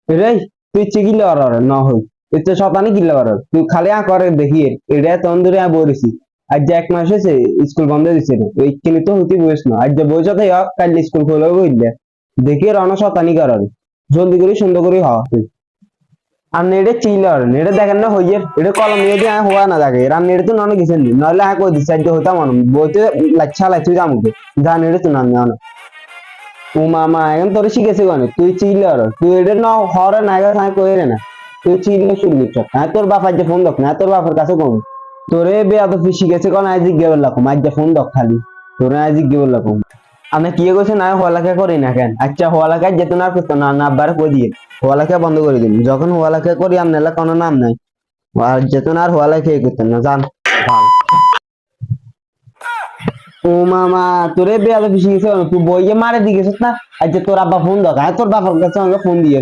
রে তুই চিকিলে আর ন হই তুই শতানি কিলে আর তুই খালি করে দেখি এটা তখন ধরে বলেছি আজ যে 1 মাস হয়েছে স্কুল বন্ধ দিচ্ছে ওই কিনে তো হতে বসে না আজ যে বসে তাই কাল স্কুল খোলা বললে দেখি রণ শতানি করার জলদি করে সুন্দর করে হওয়া তুই আর নেড়ে চিলার নেড়ে দেখেন না হইয়ের এটা কলম নিয়ে দিয়ে হওয়া না থাকে আর নেড়ে তো নন গেছেন নইলে কই দিচ্ছে আজ হতাম বইতে লাচ্ছা লাচ্ছি জামুকে যা নেড়ে তো নাম জানো ও মামা এখন তোর শিখেছে কেন তুই চিলার তুই এটা না হরে না কইরে না তুই চিল্লে শুনলি হ্যাঁ তোর বাপার যে ফোন দক না তোর বাবার কাছে কম তোরে বেয়াদ শিখেছে কোন আজ জিজ্ঞে বললাম আজ যে ফোন দক খালি তোরে আজ জিজ্ঞে বললাম আমি কি করছে না হওয়ালাকে করি না কেন আচ্ছা হওয়ালাকে যেত না করতো না না আব্বার কই দিয়ে হওয়ালাকে বন্ধ করে দিন যখন হওয়ালাকে করি আপনার কোনো নাম নাই আর যেত না আর হওয়ালাকে করতেন না জান ও মামা তোরে বেয়াদ শিখেছে তুই বইয়ে মারে দিয়েছিস না আজ যে তোর আব্বা ফোন দক তোর বাবার কাছে আমাকে ফোন দিয়ে